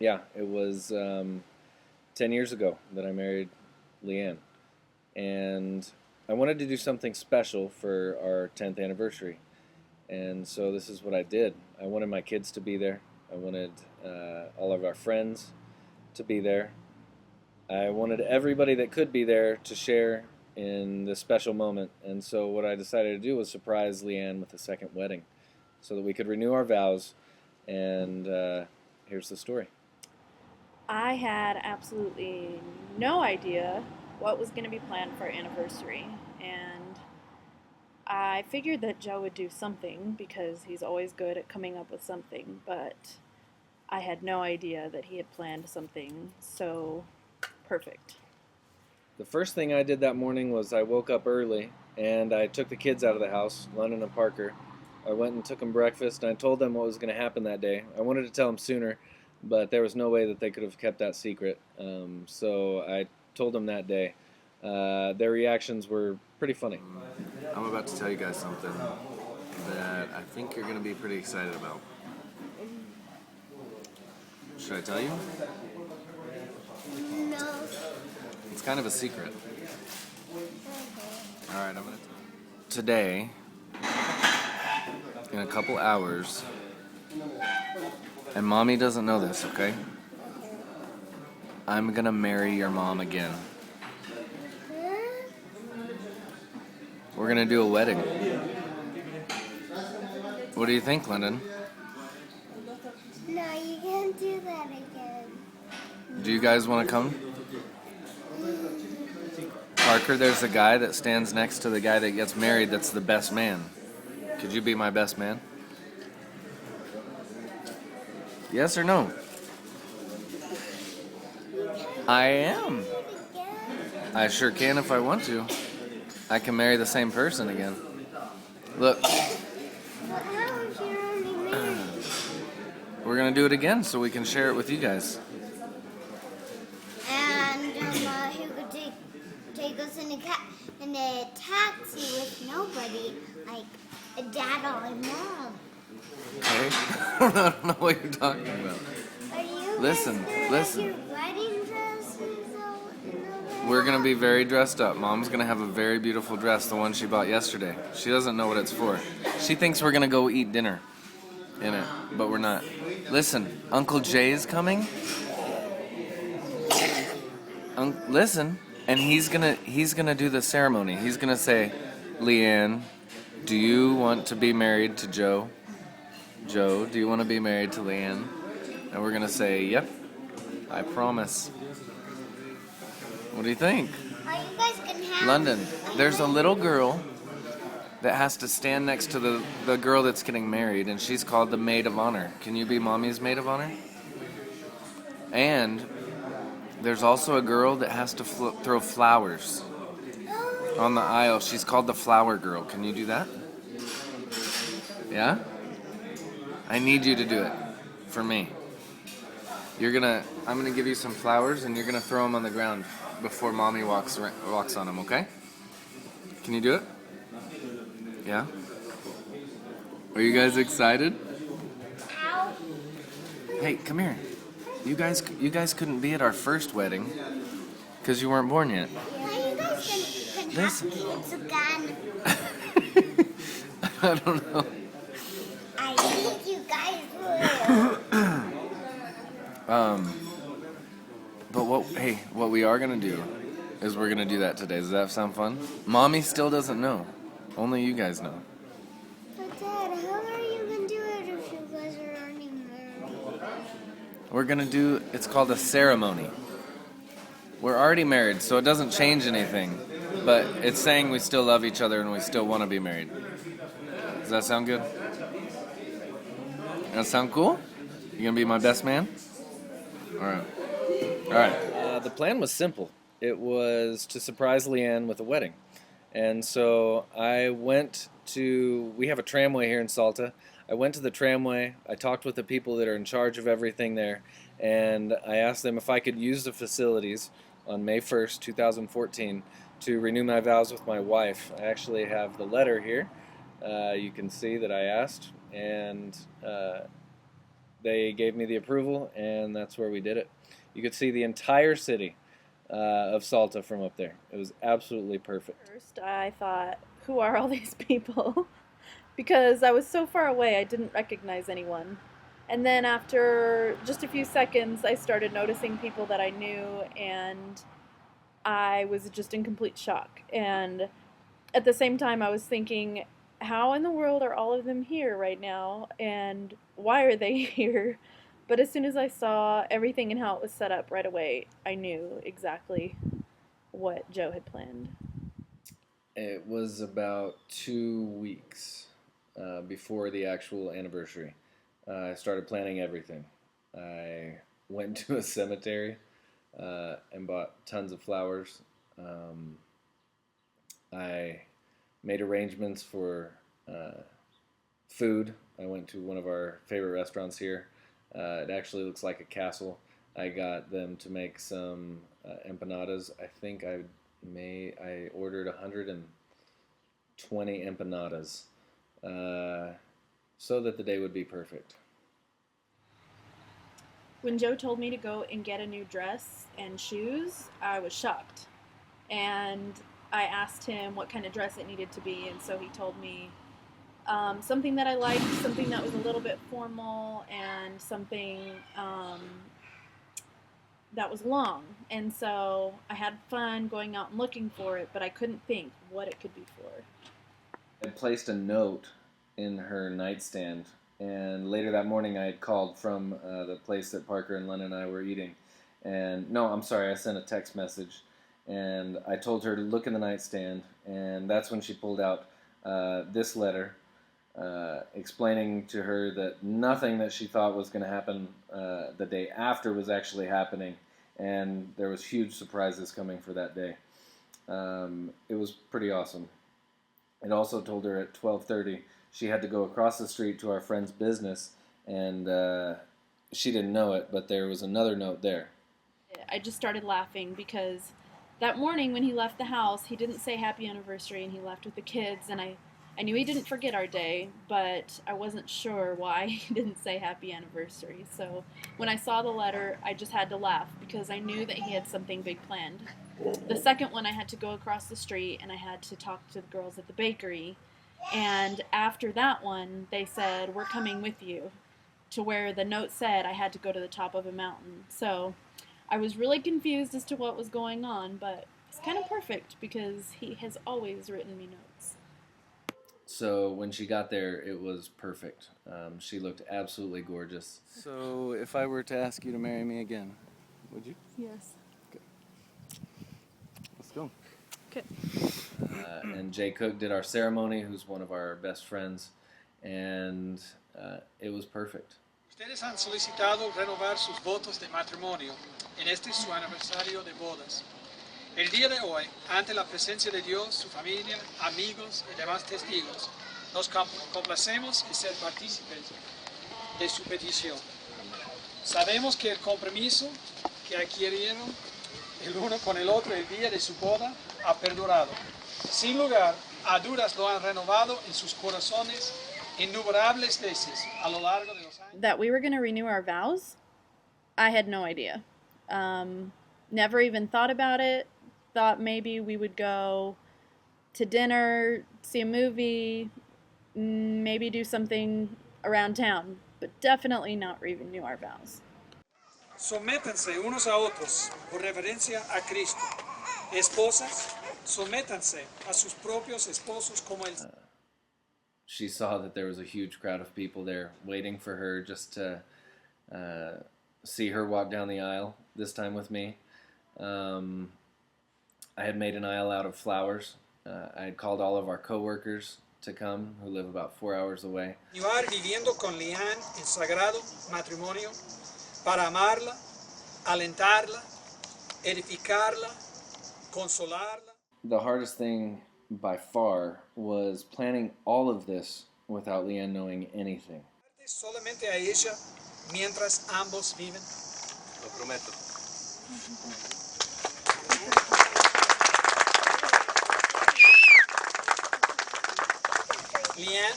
Yeah, it was 10 years ago that I married Leanne. And I wanted to do something special for our 10th anniversary. And so this is what I did. I wanted my kids to be there. I wanted all of our friends to be there. I wanted everybody that could be there to share in this special moment. And so what I decided to do was surprise Leanne with a second wedding so that we could renew our vows. And here's the story. I had absolutely no idea what was going to be planned for our anniversary, and I figured that Joe would do something because he's always good at coming up with something, but I had no idea that he had planned something so perfect. The first thing I did that morning was I woke up early and I took the kids out of the house, London and Parker. I went and took them breakfast and I told them what was going to happen that day. I wanted to tell them sooner, but there was no way that they could have kept that secret. So I told them that day. Their reactions were pretty funny. I'm about to tell you guys something that I think you're going to be pretty excited about. Should I tell you? No. It's kind of a secret. Alright, I'm going to tell you. Today, in a couple hours, and Mommy doesn't know this, okay? I'm going to marry your mom again. We're going to do a wedding. What do you think, Lyndon? No, you can't do that again. Do you guys want to come? Parker, there's a guy that stands next to the guy that gets married that's the best man. Could you be my best man? Yes or no? I am. I sure can if I want to. I can marry the same person again. Look, But how if you're only married? we're going to do it again so we can share it with you guys. And he could take us in a taxi with nobody, like a dad or a mom. Okay? I don't know what you're talking about. Are you Listen, guys gonna listen. have your wedding dresses and We're going to be very dressed up. Mom's going to have a very beautiful dress, the one she bought yesterday. She doesn't know what it's for. She thinks we're going to go eat dinner in it, but we're not. Listen, Uncle Jay's coming. Listen, and he's gonna do the ceremony. He's gonna say, Leanne, do you want to be married to Joe? Joe, do you want to be married to Leanne? And we're gonna say, yep, I promise. What do you think? Are you guys gonna have London, there's a little girl that has to stand next to the girl that's getting married, and she's called the maid of honor. Can you be mommy's maid of honor? And there's also a girl that has to throw flowers on the aisle. She's called the flower girl. Can you do that? Yeah? I need you to do it for me. I'm gonna give you some flowers and you're gonna throw them on the ground before mommy walks on them, okay? Can you do it? Yeah? Are you guys excited? Ow. Hey, come here. You guys couldn't be at our first wedding because you weren't born yet. Are you guys gonna have Listen. kids again? I don't know. I think you guys will. But what we are gonna do is we're gonna do that today. Does that sound fun? Mommy still doesn't know. Only you guys know. But Dad, how are you gonna do it if you guys are already married? We're gonna do. It's called a ceremony. We're already married, so it doesn't change anything. But it's saying we still love each other and we still want to be married. Does that sound good? That sound cool? You gonna be my best man? All right. All right. The plan was simple. It was to surprise Leanne with a wedding. And so we have a tramway here in Salta. I went to the tramway, I talked with the people that are in charge of everything there, and I asked them if I could use the facilities on May 1st, 2014, to renew my vows with my wife. I actually have the letter here. You can see that I asked, and they gave me the approval, and that's where we did it. You could see the entire city of Salta from up there. It was absolutely perfect. First, I thought, who are all these people? Because I was so far away, I didn't recognize anyone. And then after just a few seconds, I started noticing people that I knew, and I was just in complete shock. And at the same time, I was thinking, how in the world are all of them here right now? And why are they here? But as soon as I saw everything and how it was set up right away, I knew exactly what Joe had planned. It was about 2 weeks before the actual anniversary. I started planning everything. I went to a cemetery and bought tons of flowers. I made arrangements for food. I went to one of our favorite restaurants here. It actually looks like a castle. I got them to make some empanadas. I think I ordered 120 empanadas so that the day would be perfect. When Joe told me to go and get a new dress and shoes, I was shocked. And I asked him what kind of dress it needed to be, and so he told me something that I liked, something that was a little bit formal, and something that was long. And so I had fun going out and looking for it, but I couldn't think what it could be for. I placed a note in her nightstand, and later that morning I had called from the place that Parker and Len and I were eating. And no, I'm sorry, I sent a text message, and I told her to look in the nightstand, and that's when she pulled out this letter explaining to her that nothing that she thought was going to happen the day after was actually happening, and there was huge surprises coming for that day. It was pretty awesome. It also told her at 12:30 she had to go across the street to our friend's business, and she didn't know it, but there was another note there. I just started laughing because that morning when he left the house, he didn't say happy anniversary, and he left with the kids, and I knew he didn't forget our day, but I wasn't sure why he didn't say happy anniversary. So when I saw the letter, I just had to laugh because I knew that he had something big planned. The second one, I had to go across the street and I had to talk to the girls at the bakery. And after that one, they said, "We're coming with you," to where the note said I had to go to the top of a mountain. So I was really confused as to what was going on, but it's kind of perfect because he has always written me notes. So when she got there, it was perfect. She looked absolutely gorgeous. So if I were to ask you to marry me again, would you? Yes. Let's go. Okay. And Jay Cook did our ceremony, who's one of our best friends, and it was perfect. Ustedes han solicitado renovar sus votos de matrimonio en este su aniversario de bodas. El día de hoy, ante la presencia de Dios, su familia, amigos y demás testigos, nos complacemos en ser partícipes de su petición. Sabemos que el compromiso que adquirieron el uno con el otro el día de su boda ha perdurado. Sin lugar a dudas lo han renovado en sus corazones innumerables veces a lo largo de los años. That we were going to renew our vows, I had no idea. Never even thought about it. Thought maybe we would go to dinner, see a movie, maybe do something around town, but definitely not renew our vows. Sométanse unos a otros por reverencia a Cristo. Esposas, sométanse a sus propios esposos como el... She saw that there was a huge crowd of people there waiting for her just to see her walk down the aisle, this time with me. I had made an aisle out of flowers. I had called all of our co-workers to come, who live about 4 hours away. Continuar viviendo con Lian en sagrado matrimonio para amarla, alentarla, edificarla, consolarla. The hardest thing by far was planning all of this without Leanne knowing anything. Solamente a ella mientras ambos viven. Lo prometo. Lian,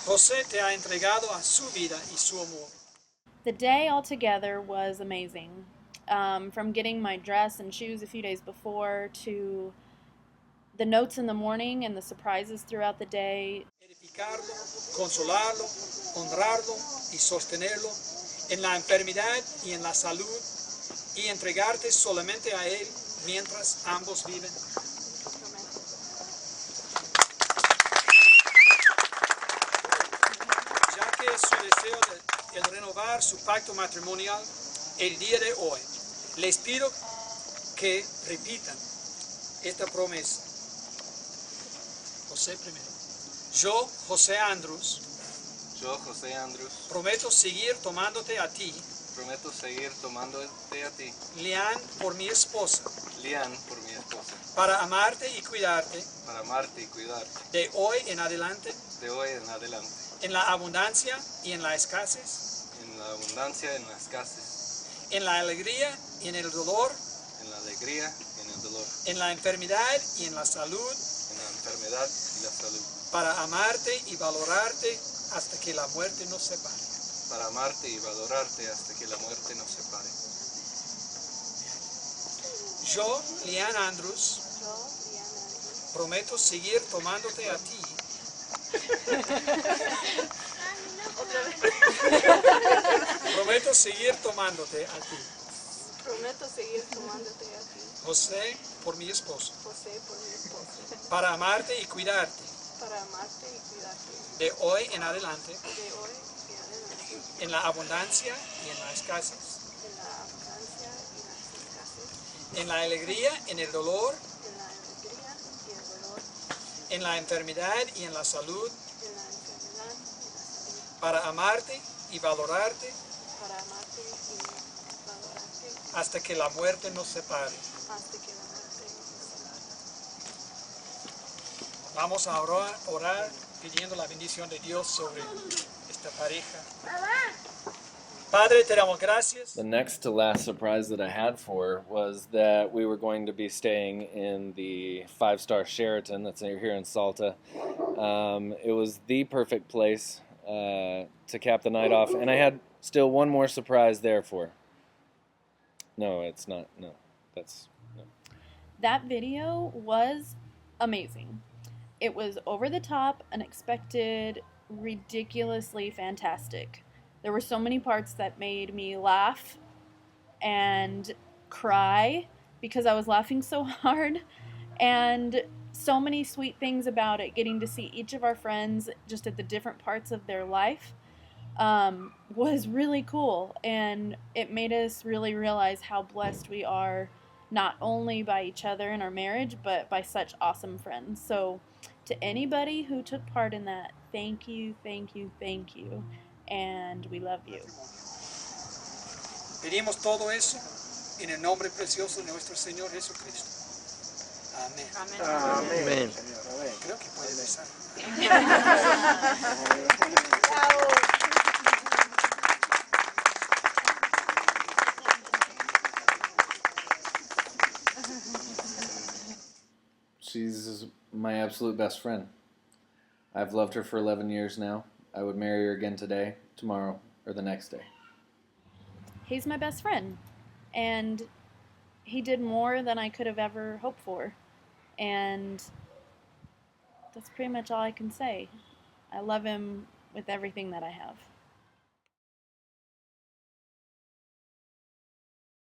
José te ha entregado a su vida y su amor. The day altogether was amazing. From getting my dress and shoes a few days before to the notes in the morning and the surprises throughout the day. Edificarlo, consolarlo, honrarlo y sostenerlo en la enfermedad y en la salud y entregarte solamente a Él mientras ambos viven. Ya que es su deseo el renovar su pacto matrimonial el día de hoy, les pido que repitan esta promesa. José primero. Yo, José Andrews, Yo, José Andrews, prometo seguir tomándote a ti, prometo seguir tomándote a ti, Lian, por mi esposa, Lian, por mi esposa, para amarte y cuidarte para amarte y cuidarte, de hoy en adelante, de hoy en adelante, en la abundancia y en la escasez, en la abundancia, en la escasez, en la alegría y en el dolor, en la alegría y en el dolor, en la enfermedad y en la salud, en la enfermedad y la salud, para amarte y valorarte hasta que la muerte nos separe. para amarte y valorarte hasta que la muerte nos separe. Yo, Lian Andrews, prometo seguir tomándote a ti. Prometo seguir tomándote a ti. Prometo seguir tomándote a ti, José, por mi esposo, José, por mi esposo, para amarte y cuidarte para amarte y cuidarte de hoy en adelante, de hoy y adelante, en la abundancia y en la escasez, en la abundancia y la escasez, en la alegría, en el dolor, en la alegría y el dolor, en la enfermedad y en la salud, en la enfermedad y la salud, para amarte y valorarte para amarte y valorarte hasta que la muerte nos separe. hasta que la muerte nos separe. Vamos a orar pidiendo la bendición de Dios sobre esta pareja. Padre, te damos gracias. The next to last surprise that I had for her was that we were going to be staying in the 5-star Sheraton that's here in Salta. It was the perfect place to cap the night off, and I had still one more surprise there for her. No, it's not. No, that's no. That video was amazing. It was over the top, unexpected, ridiculously fantastic. There were so many parts that made me laugh and cry because I was laughing so hard, and so many sweet things about it. Getting to see each of our friends just at the different parts of their life was really cool, and it made us really realize how blessed we are, not only by each other in our marriage, but by such awesome friends. So to anybody who took part in that, thank you, thank you, thank you, and we love you. Pedimos todo eso en el nombre precioso de nuestro Señor Jesucristo. Amén. Amén. Creo que puede besar. She's my absolute best friend. I've loved her for 11 years now. I would marry her again today, tomorrow, or the next day. He's my best friend, and he did more than I could have ever hoped for, and that's pretty much all I can say. I love him with everything that I have.